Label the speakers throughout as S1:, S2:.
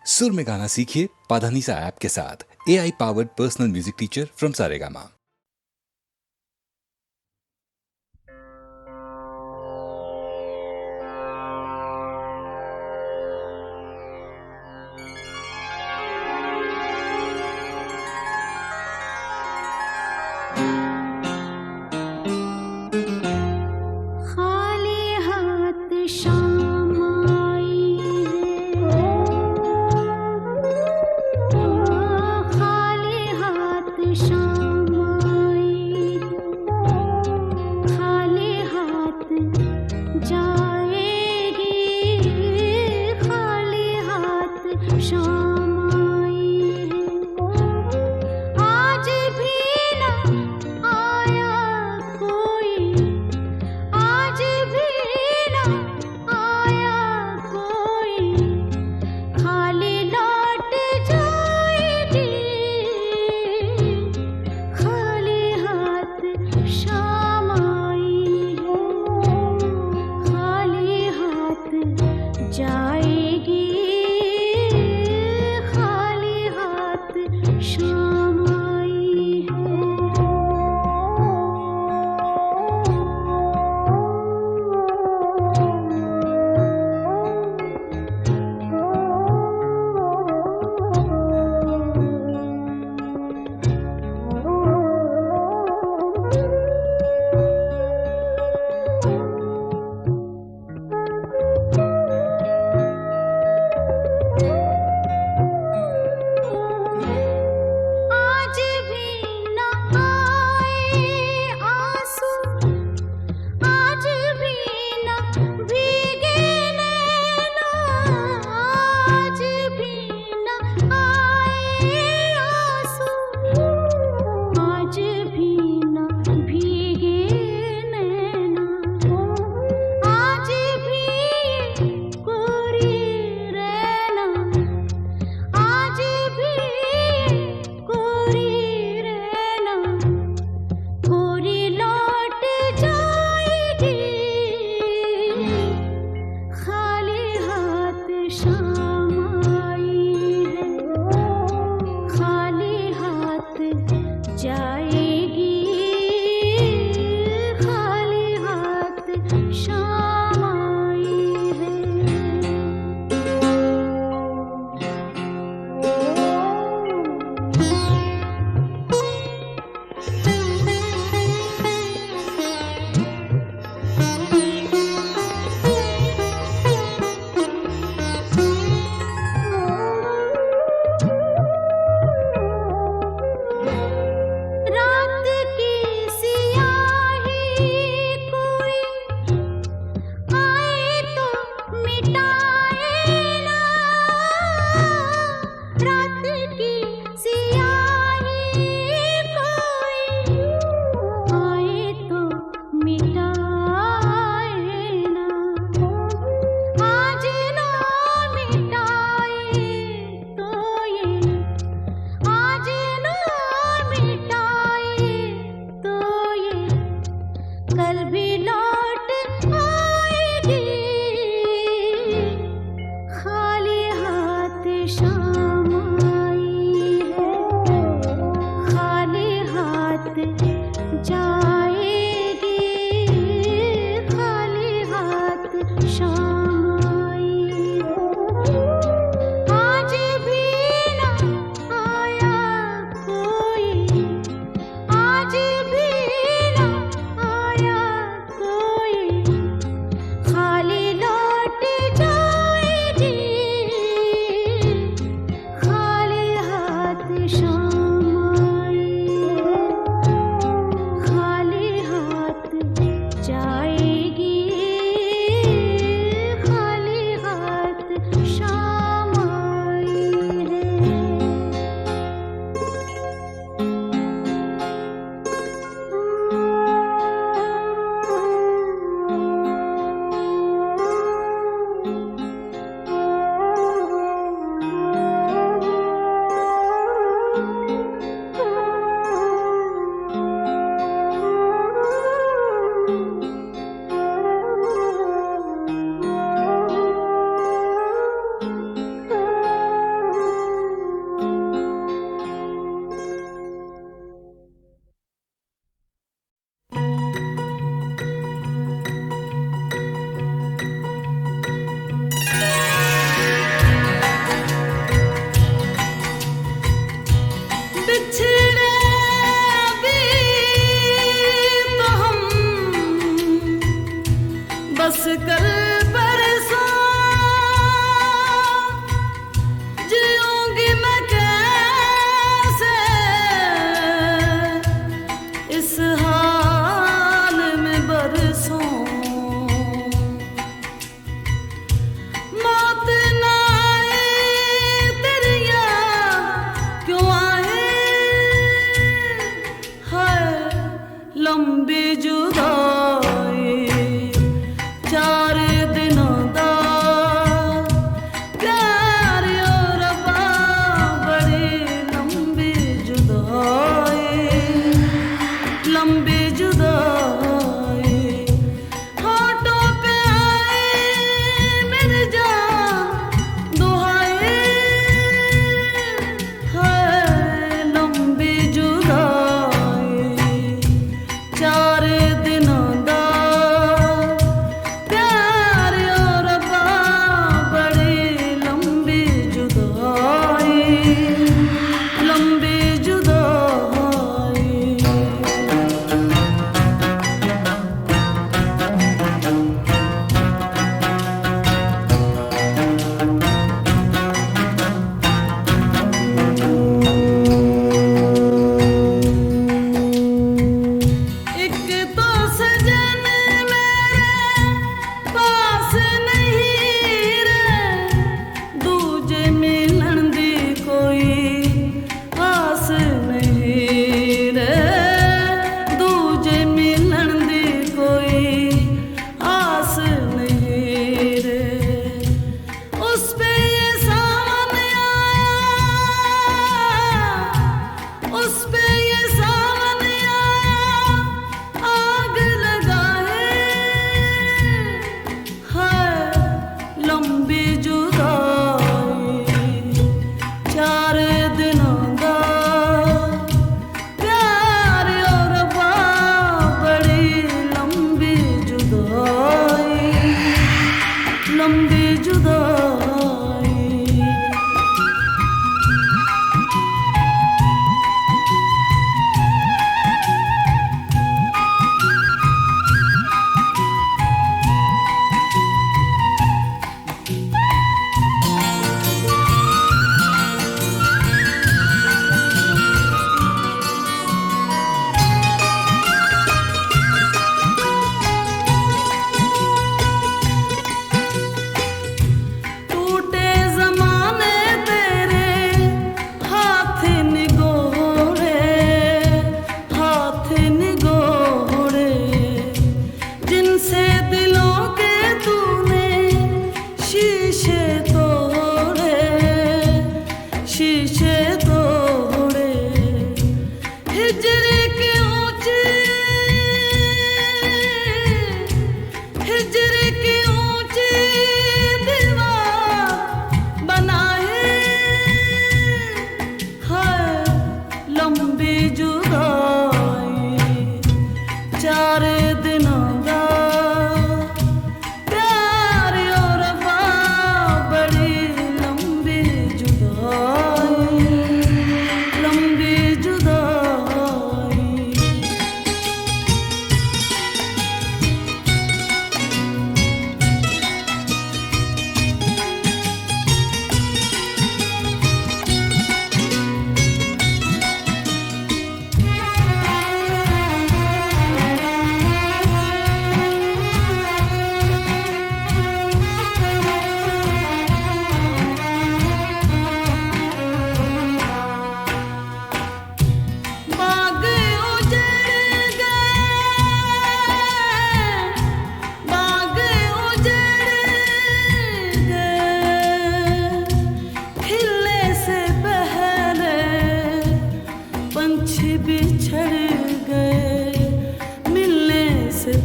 S1: सुर में गाना सीखिए पाधानीसा ऐप के साथ। AI powered personal music teacher from Saregama.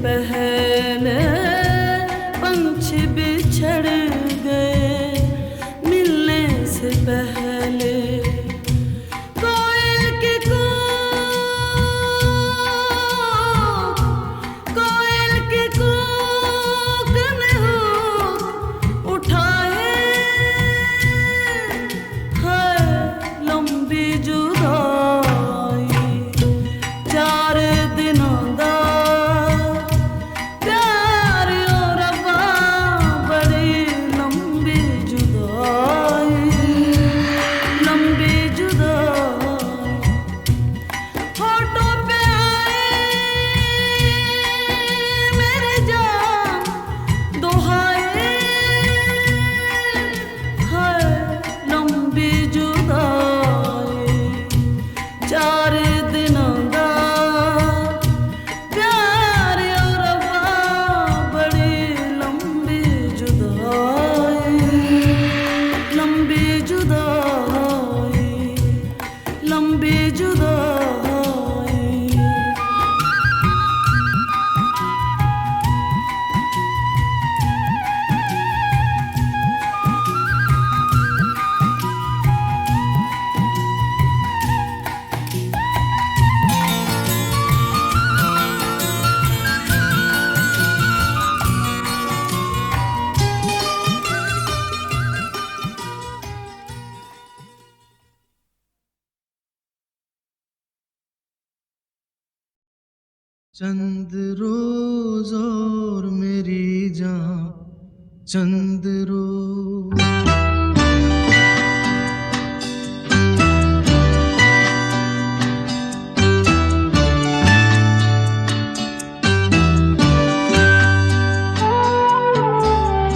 S2: पहले पंछी बिछड़ गए, मिलने से पहले कोयल की कूक ने हो उठाए है लंबी जुदाई। 4 दिनों दा प्यार और रब्बा बड़ी लंबी जुदाई, लंबी जुदाई। होठों पे आए मेरे जान दुहाए है लंबी जुदाई। 4 दिनों दा प्यार और रब्बा बड़ी लंबी जुदाई, लंबी जुदाई, लंबी जुदाई।
S3: चंद रोज और मेरी जान, चंद रोज।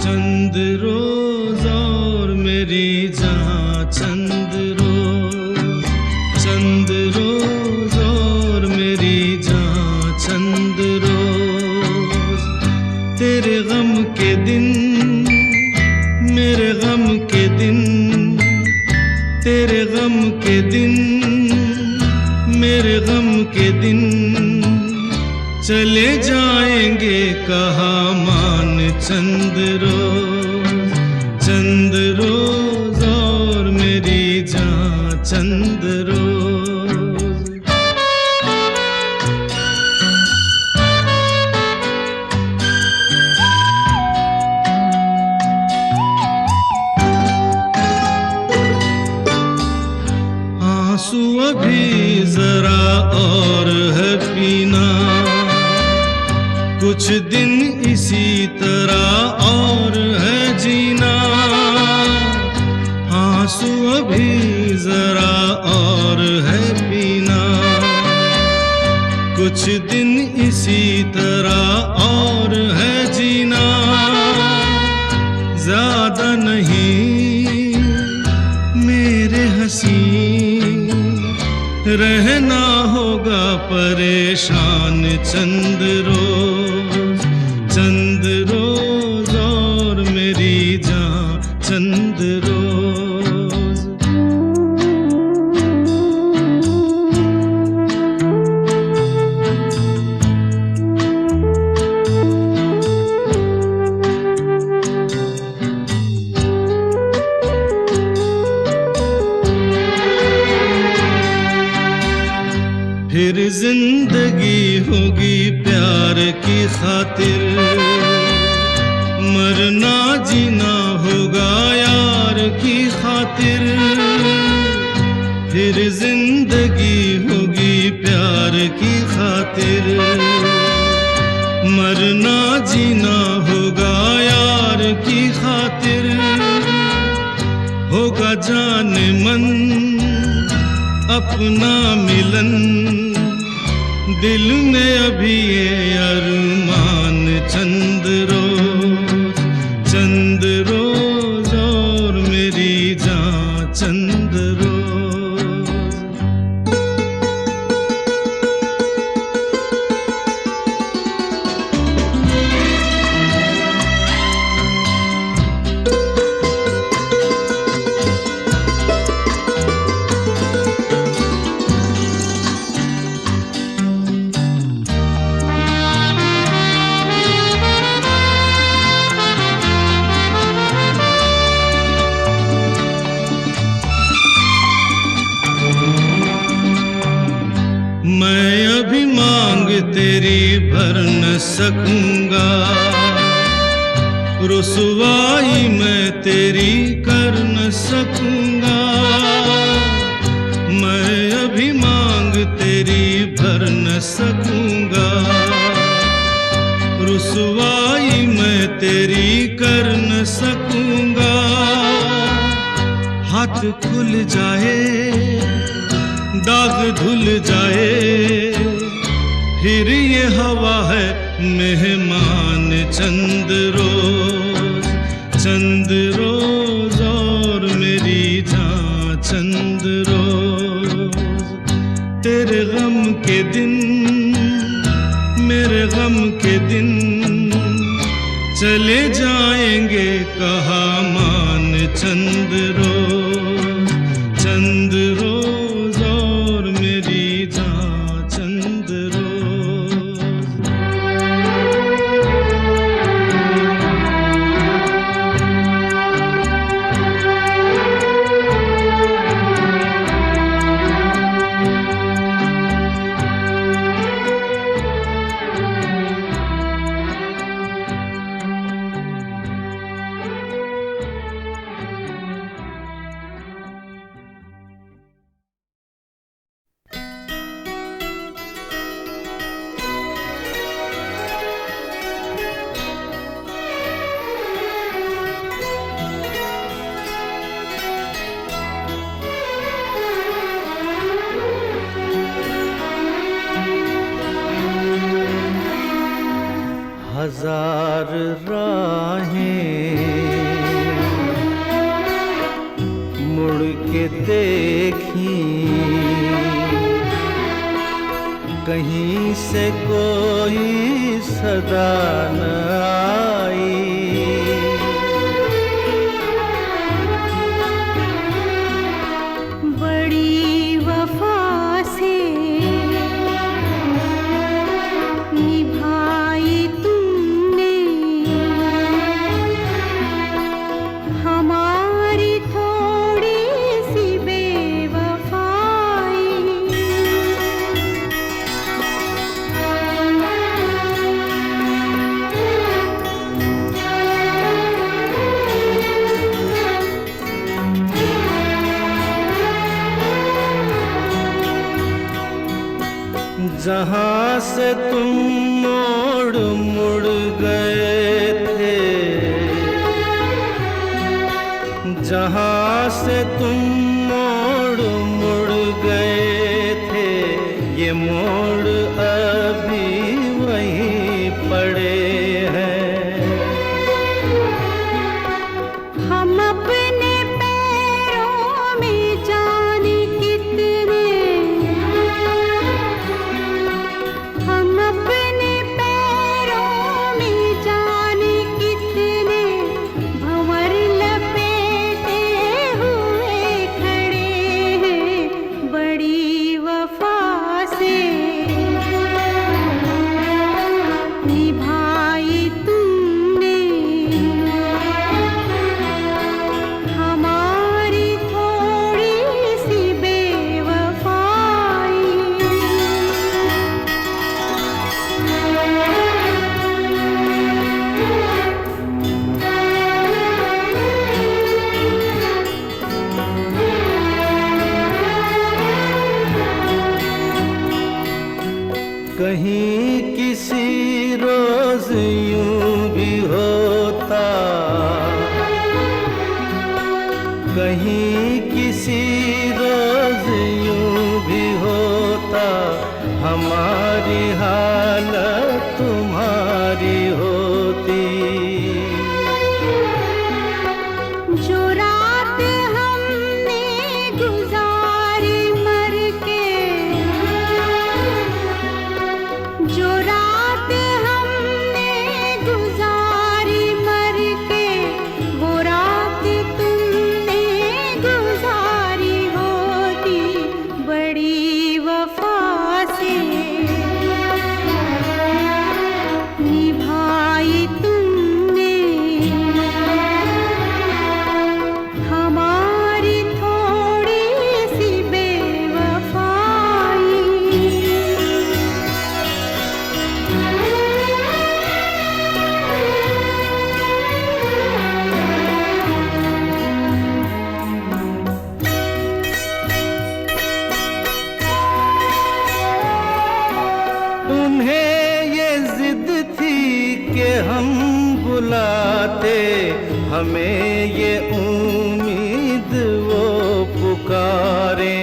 S3: चंद रोज और मेरी जान, चंद रोज, चंद रोज और मेरी जान, चंद रोज। तेरे गम के दिन, मेरे गम के दिन, तेरे गम के दिन, मेरे गम के दिन चले जाएंगे कहाँ मान। चंद रोज, चंद रोज और मेरी जान, चंद रोज। आंसू अभी जरा और है पीना, कुछ दिन इसी तरह और है जीना। आंसू अभी जरा और है पीना, कुछ दिन इसी तरह और है जीना। ज्यादा नहीं मेरे हंसी, रहना होगा परेशान। चंद रोज, चंद रोज और मेरी जान, चंद रोज। फिर जिंदगी होगी प्यार की खातिर, मरना जीना होगा यार की खातिर। फिर जिंदगी होगी प्यार की खातिर, मरना जीना होगा यार की खातिर। होगा जाने मन अपना मिलन, दिल में अभी ये अरमान। चंद रोज, चंद रोज और मेरी जान, चंद रोज। तेरी भर न सकूंगा, रुसवाई मैं तेरी कर न सकूंगा। मैं अभी मांग तेरी भर न सकूंगा, रुसवाई मैं तेरी कर न सकूंगा। हाथ खुल जाए, दाग धुल जाए, फिर ये हवा है मेहमान चंद रोज, चंद रोज और मेरी जान चंद रोज। तेरे गम के दिन, मेरे गम के दिन चले जाएंगे कहाँ मान चंद रोज, चंद रोज और मेरी जान चंद रोज।
S4: हजार राहें मुड़ के देखी, कहीं से कोई सदा न आई।
S5: बड़ी वफा से निभाई तुमने हमारी थोड़ी सी बेवफाई।
S4: जहाँ से तुम मोड़ मुड़ गए थे, जहाँ से तुम मोड़ मुड़ गए थे, ये मोड़ अभी वहीं पड़े हैं।
S5: हम अपने पैरों में जाने कितने, हम अपने पैरों में जाने कितने भंवर लपेटे हुए खड़े हैं। बड़ी वफा से निभाई तुमने हमारी थोड़ी सी बेवफाई।
S4: कहीं किसी रोज यूं भी होता, कहीं किसी रोज यूं भी होता, हमारी हालत तुम्हारी होती।
S5: जो रात हमने गुजारी मर के, जो रात हमने गुजारी मर के, वो रात तुमने गुजारी होती। बड़ी वफा से
S4: हमें ये उम्मीद वो पुकारे।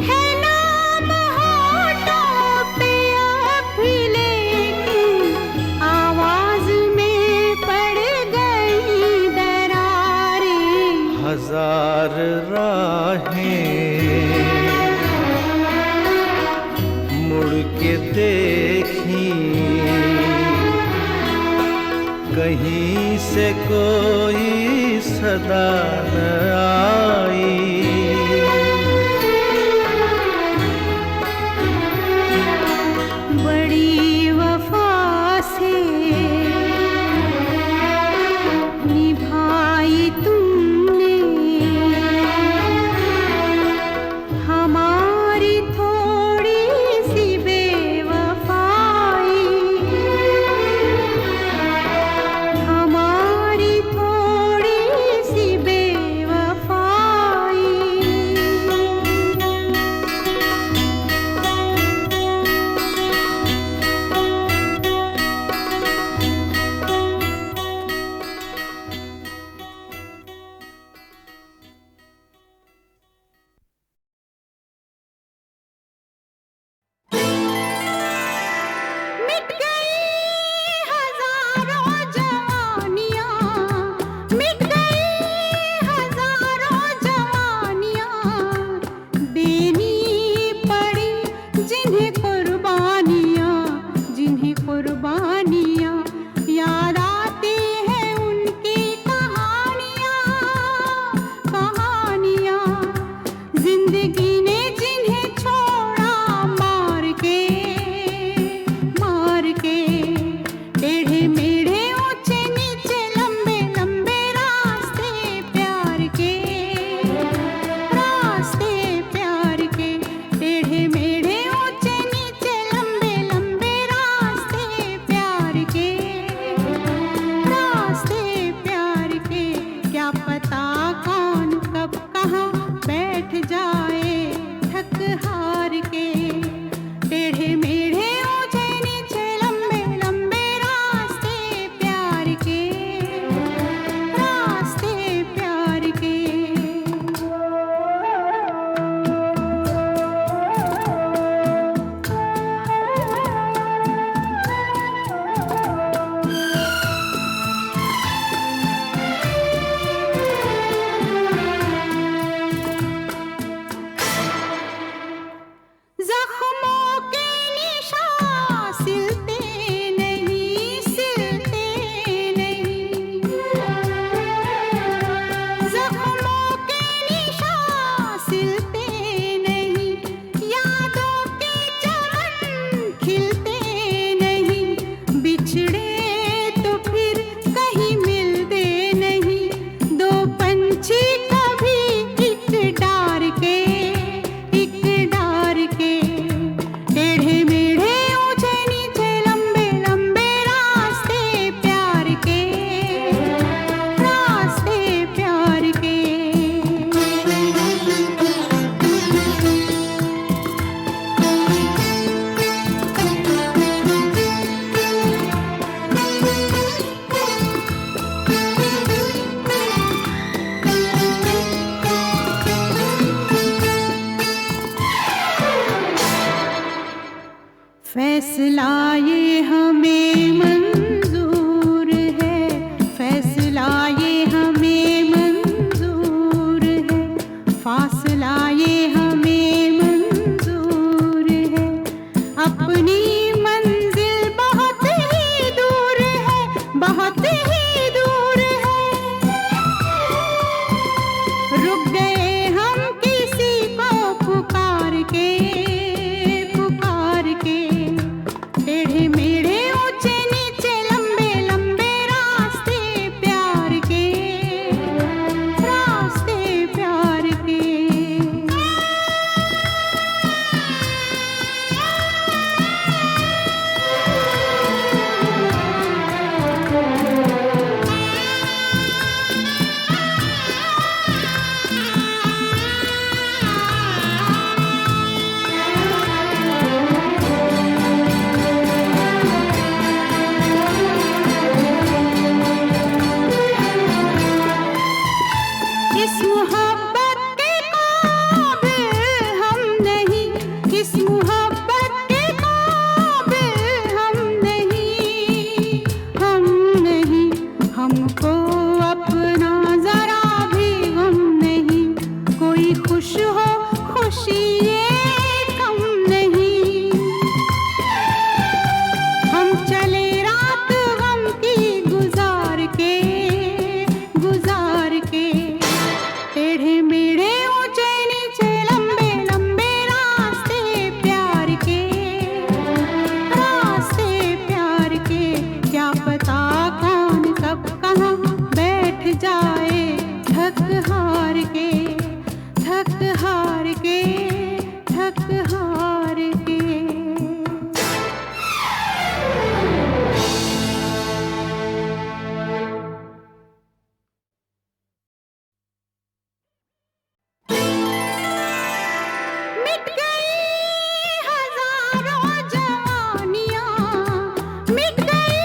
S5: है नाम होठों पे अभी लेकिन आवाज में पड़ गई दरारें।
S4: हजार राहें मुड़ के देखी, कहीं से कोई सदा न आई।
S5: बड़ी वफा से निभाई तुमने हमारी थोड़ी सी बेवफाई, हमारी थोड़ी सी बेवफाई। मिट गई हजारों जवानियां, मिट गई हजारों जवानियां, देनी पड़ी जिन्हें कुर्बानियां, जिन्हें कुर्बानियां। याद आती है उनकी कहानियां, कहानियां। जिंदगी ने जिन्हें छोड़ा मार के, मार के। टेढ़े मेढ़े ऊंचे नीचे लंबे लंबे रास्ते प्यार के, रास्ते प्यार के। टेढ़े मेढ़े ऊंचे नीचे लंबे लंबे रास्ते प्यार के, रास्ते प्यार के। क्या पता कौन कब कहाँ बैठ जाए थक हार के। टेढ़े मेढ़े ऊंचे नीचे लंबे लंबे रास्ते प्यार के, रास्ते प्यार के। जख्मों के निशान सिलते नहीं, सिलते नहीं। जख्मों के निशान सिलते नहीं, यादों के चमन खिलते नहीं। बिछड़े तो फिर कहीं मिलते नहीं, दो पंछी कभी एक डार के, एक डार के। टेढ़े मेढ़े ऊंचे नीचे लंबे लंबे रास्ते प्यार के, रास्ते प्यार के। फैसला ये हमें मंजूर है, फैसला ये हमें मंजूर है। फासला ये हमें मंजूर है। अपनी मंजिल बहुत ही दूर है, बहुत ही दूर है। रुक गए हम किसी को पुकार के, पुकार के। टेढ़े मेढ़े ऊंचे नीचे लंबे लंबे रास्ते प्यार के, रास्ते प्यार के। मोहब्बत के काबिल हम नहीं, इस मोहब्बत के काबिल हम नहीं, हम नहीं, हमको अपना जरा भी गम नहीं, कोई खुश हो खुशी ये कम नहीं, हम चले रात गम की गुजार के टेढ़े मेढ़े ऊंचे नीचे लंबे लंबे रास्ते प्यार के, क्या पता कौन कब कहाँ बैठ जाए थक हार के, थक हार के, थक हार के। मिट गई हजारों जवानियां, मिट गई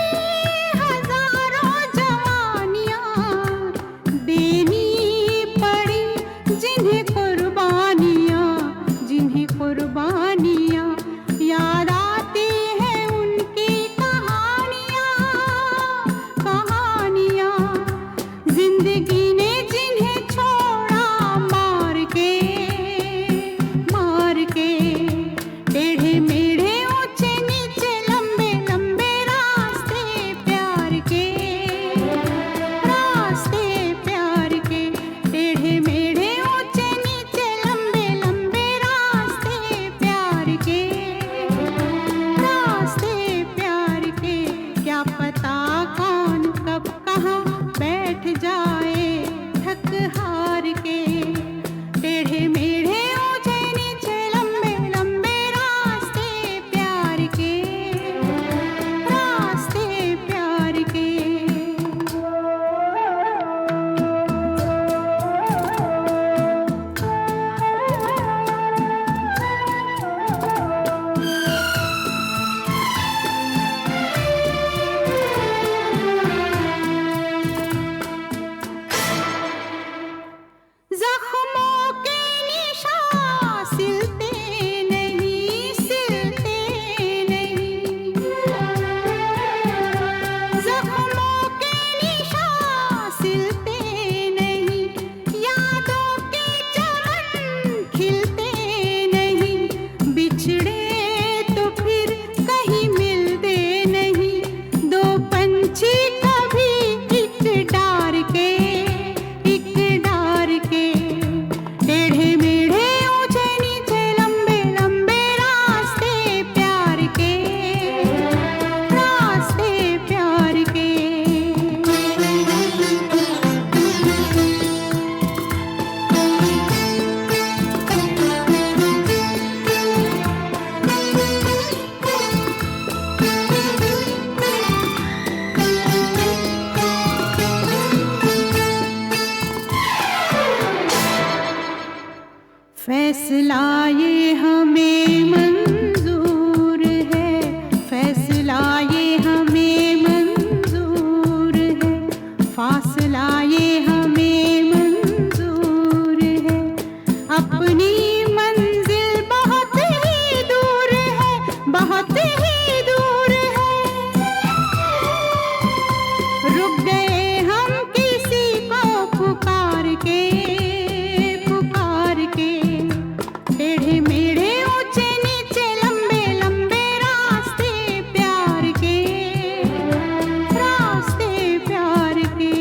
S5: हजारों जवानियां, देनी पड़ी जिन्हें कुर्बानियां, जिन्हें कुर्बानियां, याद आती है उनकी कहानियां, कहानियां, जिंदगी ने जिन्हें छोड़ा मार के, मार के, टेढ़े मेढ़े ऊंचे नीचे लंबे लंबे रास्ते प्यार के, रास्ते प्यार के, टेढ़े मेढ़े ऊंचे नीचे लंबे लंबे रास्ते प्यार के, रास्ते प्यार के, क्या पता कौन कब कहाँ बैठ जाए थक हार के, टेढ़े मेढ़े ऊंचे नीचे लंबे लंबे रास्ते प्यार के, रास्ते प्यार के। जख्मों के निशान सिलते नहीं, सिलते नहीं, जख्मों के निशान सिलते नहीं, यादों के चमन खिलते नहीं, बिछड़े तो फिर कहीं मिलते नहीं, दो पंछी कभी एक डार के, एक डार के, टेढ़े मेढ़े ऊंचे नीचे लंबे लंबे रास्ते प्यार के, रास्ते प्यार के। फैसला ये हमें मंजूर है, फैसला ये हमें मंजूर है, फासला ये हमें मंजूर है, अपनी मंजिल बहुत ही दूर है, बहुत ही दूर है, रुक गए हम किसी को पुकार के, पुकार के, टेढ़े मेढ़े ऊंचे नीचे लंबे लंबे रास्ते प्यार के, रास्ते प्यार के।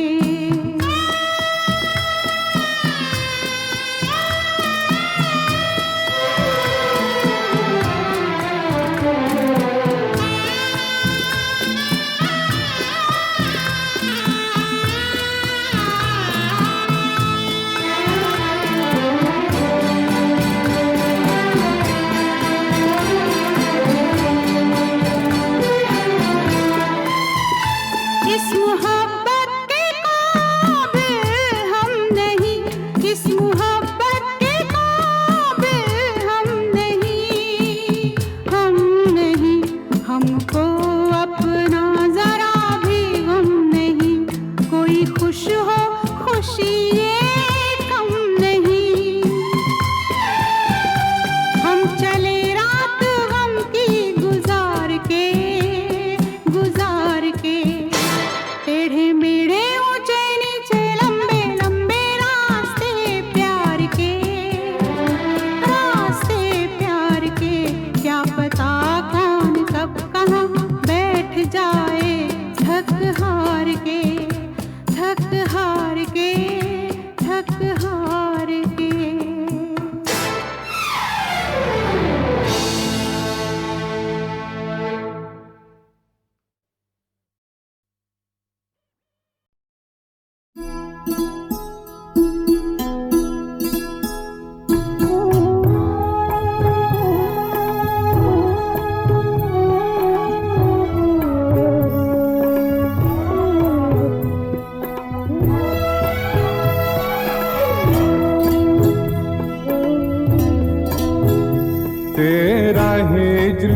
S6: हिज्र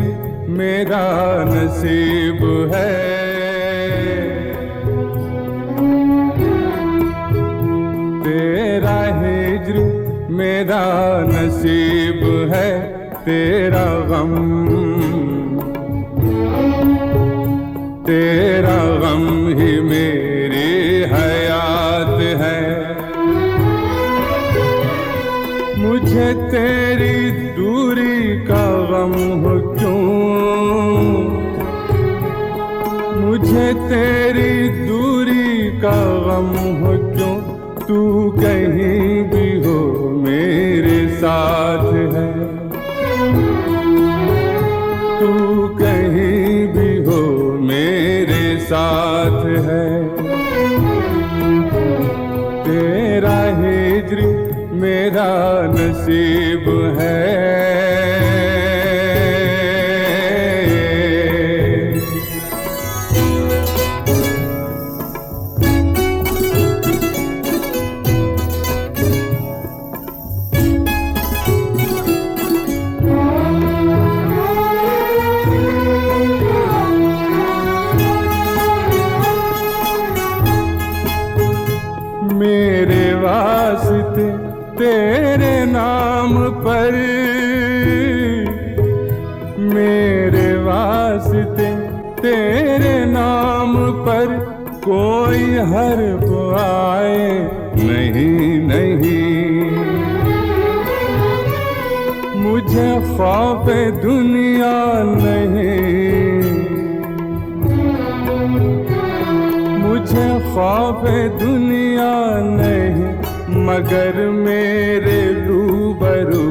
S6: मेरा नसीब है। तेरा हिज्र मेरा नसीब है, तेरा गम ही मेरी हयात है। मुझे तेरी दूरी का गम हो क्यों, मुझे तेरी दूरी का गम हो क्यों, तू कहीं भी हो मेरे साथ है। तू कहीं भी हो मेरे साथ है। तेरा हिज्र मेरा नसीब है। मेरे वास्ते तेरे नाम पर, मेरे वास्ते तेरे नाम पर कोई हर्फ आए नहीं नहीं। मुझे खौफ दुनिया नहीं, मुझे खौफ दुनिया नहीं, मगर मेरे रूबरू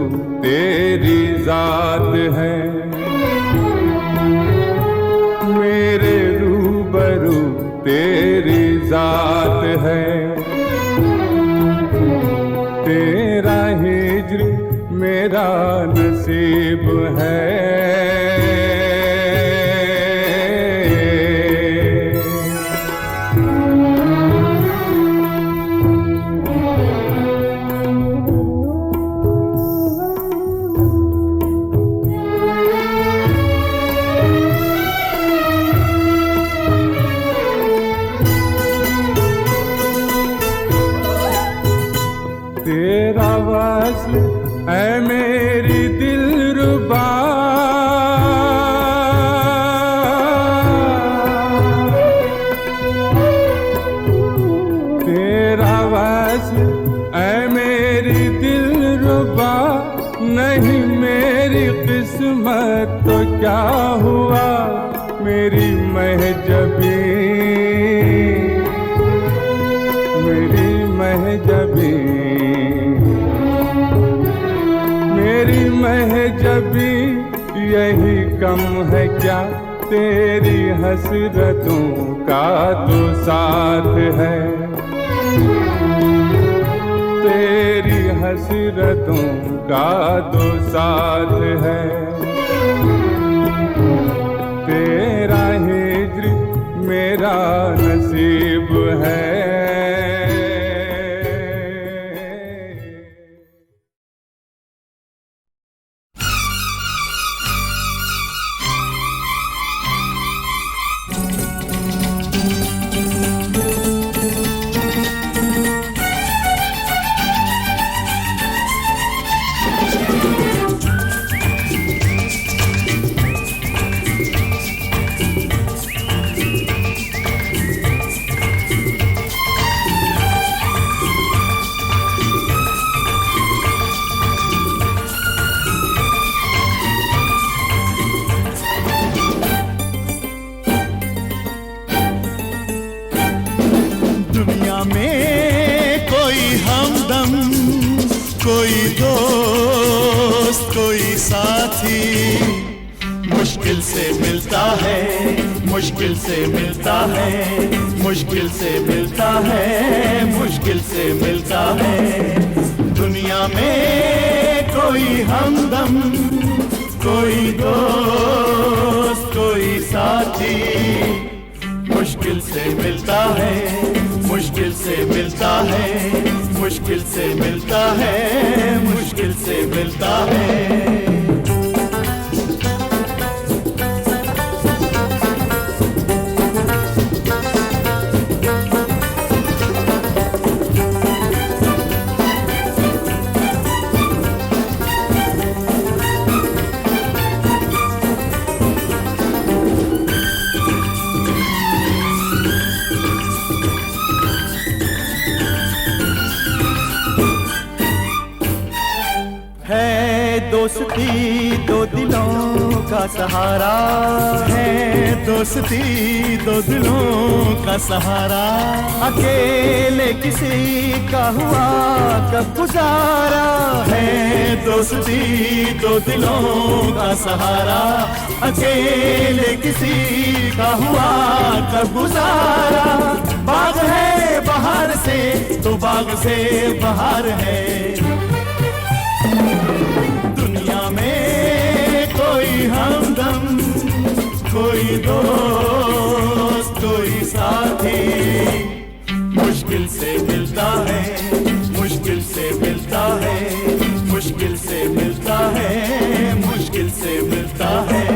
S6: तेरी जात है। मेरे रूबरू तेरी जात है। तेरा हिज्र मेरा नसीब है। तेरा वस्ल है मेरी दिलरुबा, तेरा वस्ल है मेरी दिलरुबा, नहीं मेरी किस्मत तो क्या हुआ मेरी महजबी, मेरी महजबी, मेरी महजबी यही कम है क्या, तेरी हसरतों का तो साथ है। तेरी हसरतों का तो साथ है। तेरा हिज्र मेरा नसीब है।
S7: कोई दोस्त कोई साथी मुश्किल से मिलता है, मुश्किल से मिलता है, मुश्किल से मिलता है, मुश्किल से मिलता है। दुनिया में कोई हमदम, कोई दोस्त कोई साथी मुश्किल से मिलता है, मुश्किल से मिलता है, मुश्किल से मिलता है, मुश्किल से मिलता है। दोस्ती दो दिलों का सहारा, है दोस्ती दो दिलों का सहारा। अकेले किसी का हुआ कब गुजारा, है दोस्ती दो दिलों का सहारा। अकेले किसी का हुआ कब गुजारा। बाग है बाहर से तो बाग से बाहर है। दुनिया में कोई हमदम, कोई दोस्त, कोई साथी मुश्किल से मिलता है, मुश्किल से मिलता है, मुश्किल से मिलता है, मुश्किल से मिलता है।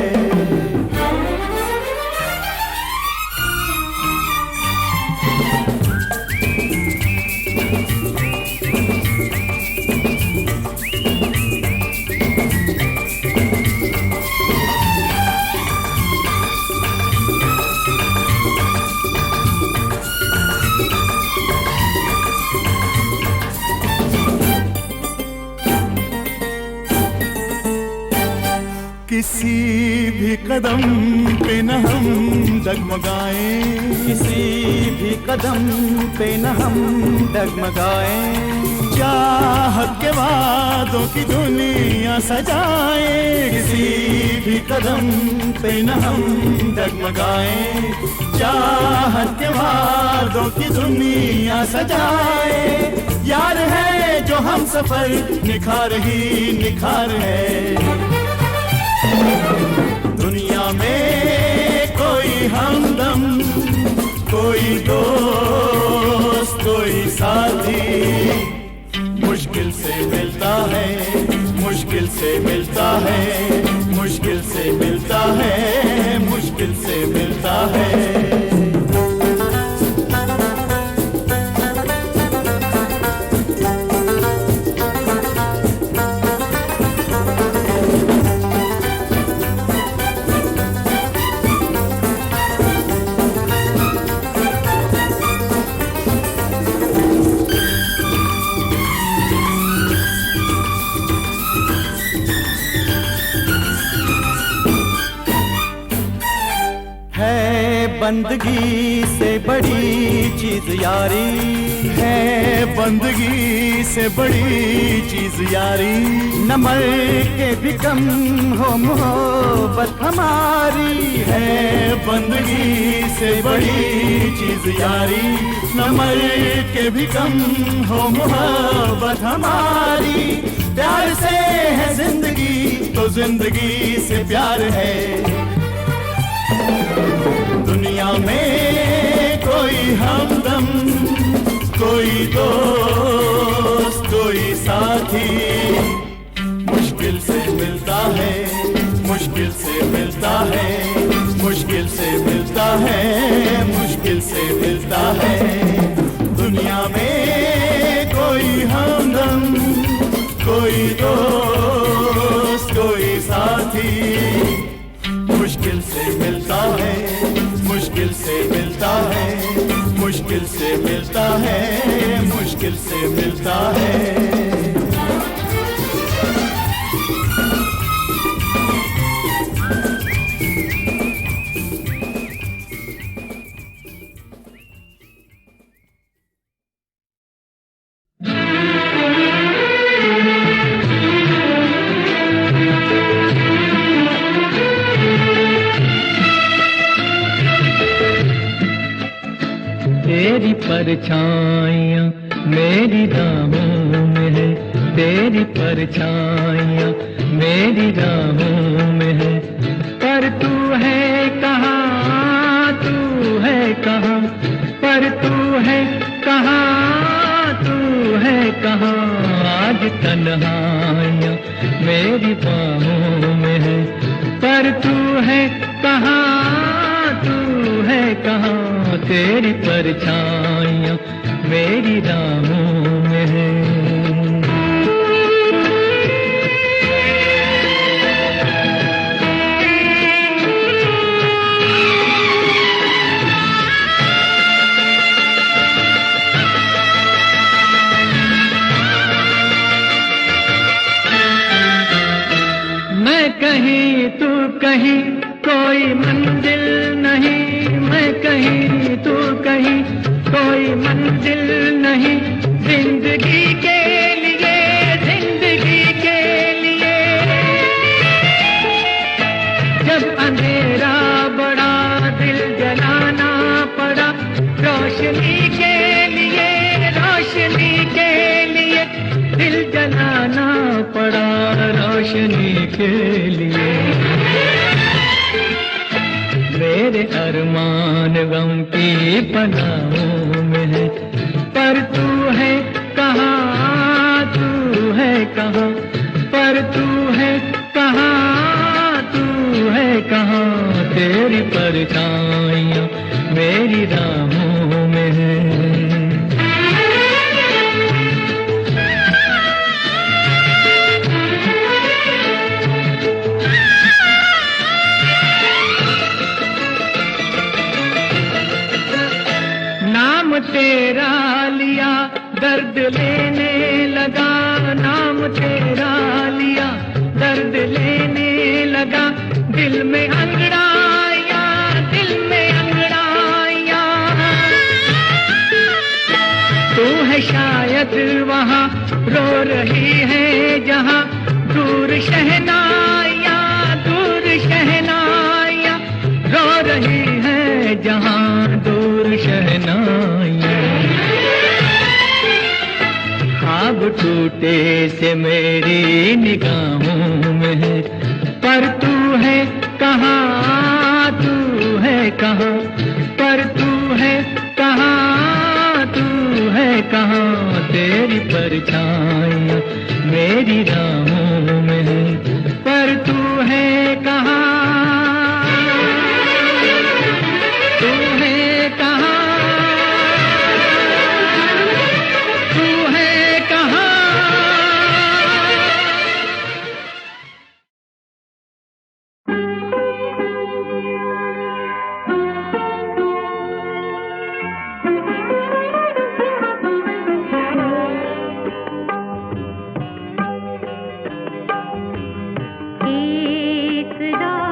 S7: किसी भी कदम पे न हम डगमगाएं, किसी भी कदम पे न हम डगमगाएं। चाहत के वादों की दुनिया सजाएं, किसी भी कदम पे न हम डगमगाएं। चाहत के वादों की दुनिया सजाएं। यार है जो हम सफर निखार ही निखार है। दुनिया में कोई हमदम, कोई दोस्त, कोई साथी मुश्किल से मिलता है, मुश्किल से मिलता है, मुश्किल से मिलता है, मुश्किल से मिलता है। बंदगी से बड़ी चीज यारी, है बंदगी से बड़ी चीज यारी। न मर के भी कम हो मोहब्बत हमारी, है बंदगी से बड़ी चीज यारी। न मर के भी कम हो मोहब्बत हमारी। प्यार से है जिंदगी तो जिंदगी से प्यार है। दुनिया में कोई हमदम, कोई दोस्त, कोई साथी मुश्किल से मिलता है, मुश्किल से मिलता है, मुश्किल से मिलता है, मुश्किल से मिलता है। दुनिया में कोई हमदम, कोई दोस्त, कोई साथी मुश्किल से मिलता है, मुश्किल से मिलता है, मुश्किल से मिलता है, मुश्किल से मिलता है।
S8: तेरी परछाइयाँ मेरी राहों में है, तेरी परछाइयाँ मेरी राहों में है। पर तू है कहाँ, तू है कहाँ, पर तू है कहाँ, तू है कहाँ। आज तन्हाइयाँ मेरी बाहों में है, पर तू है कहाँ, तू है कहाँ। तेरी परछाइयाँ मेरी राहों में है। तू कहीं कोई मंजिल नहीं, मैं कहीं तू कहीं कोई मंजिल नहीं, जिंदगी के लिए, जिंदगी के लिए। जब अंधेरा बड़ा दिल जलाना पड़ा, रोशनी के लिए, रोशनी के लिए दिल जलाना पड़ा, रोशनी के लिए। मेरे अरमान गम की पनाहों में है, पर तू है कहाँ, तू है कहाँ, पर तू है कहाँ, तू है कहाँ। तेरी परछाइयाँ मेरी राहों में है। नाम तेरा लिया दर्द लेने लगा, नाम तेरा लिया दर्द लेने लगा, दिल में अंगड़ाइयाँ, दिल में अंगड़ाइयाँ। तू है शायद वहाँ रो रही है जहाँ, दूर शहनाइयाँ, दूर शहनाइयाँ रो रही है जहाँ, दूर शहनाइयाँ। ख्वाब टूटे से मेरी निगाहों में है, पर तू है कहाँ, तू है कहाँ, पर तू है कहाँ, तू है कहाँ। तेरी परछाइयाँ मेरी राहों में है, पर तू है कहाँ, तू है कहाँ, तू है कहाँ।
S5: एक रात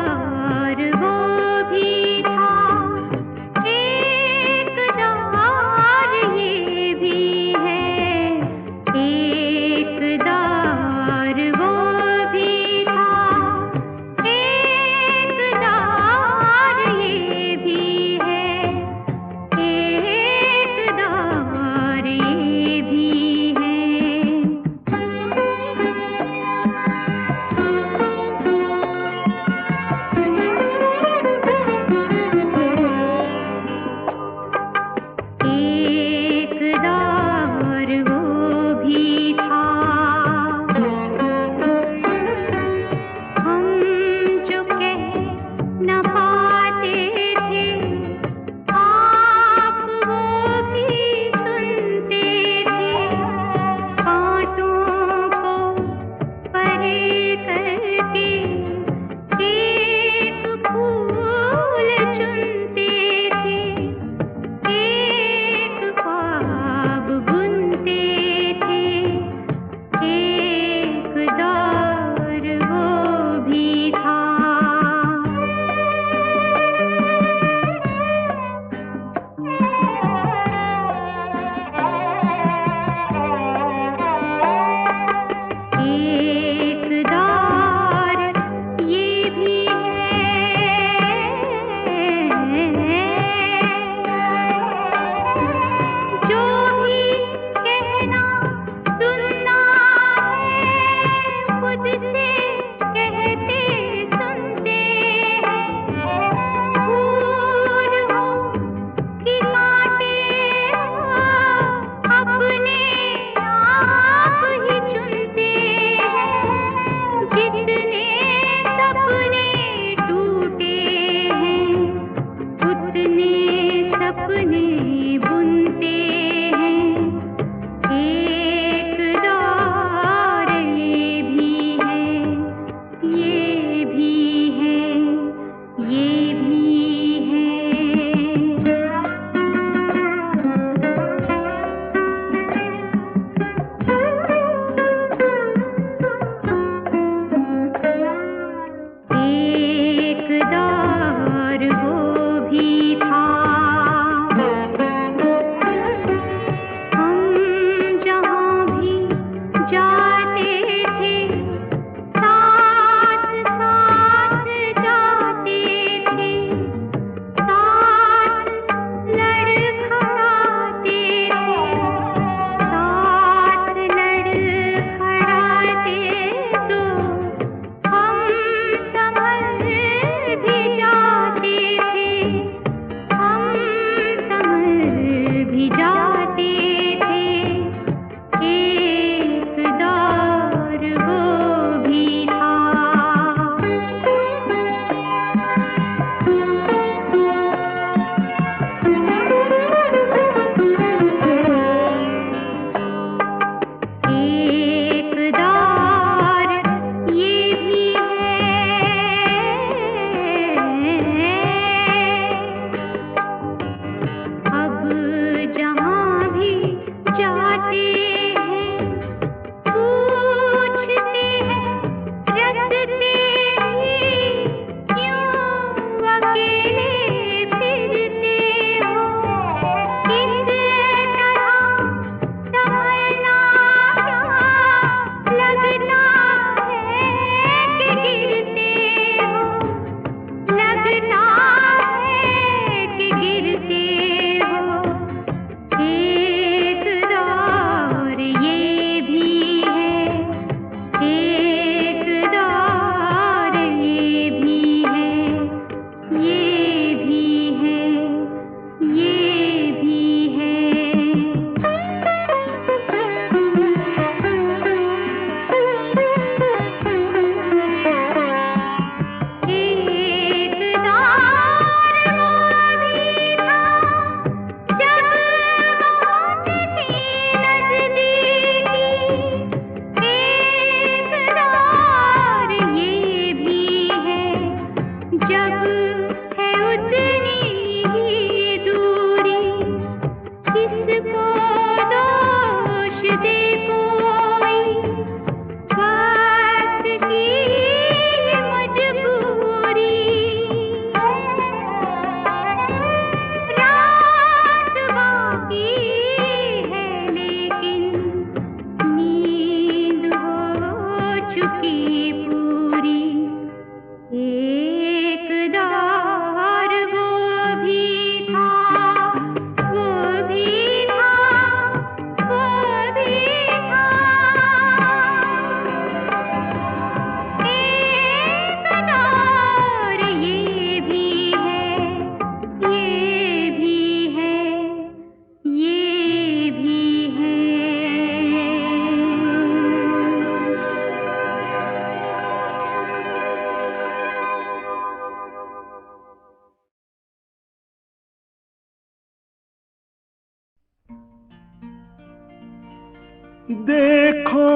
S6: देखो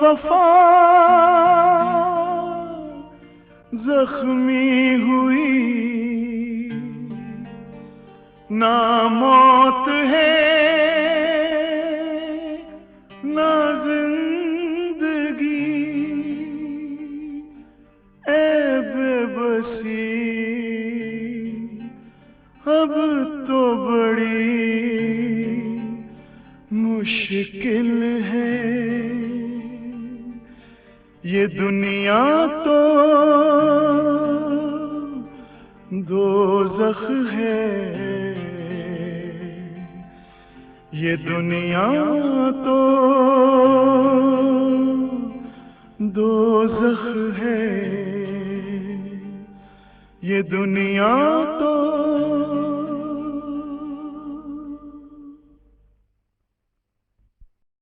S6: वफा जख्मी हुई, ना मौत है ना जिंदगी, ऐ बेबसी अब तो बड़ी मुश्किल है। ये दुनिया तो दोज़ख है, ये दुनिया तो दोज़ख है, ये दुनिया तो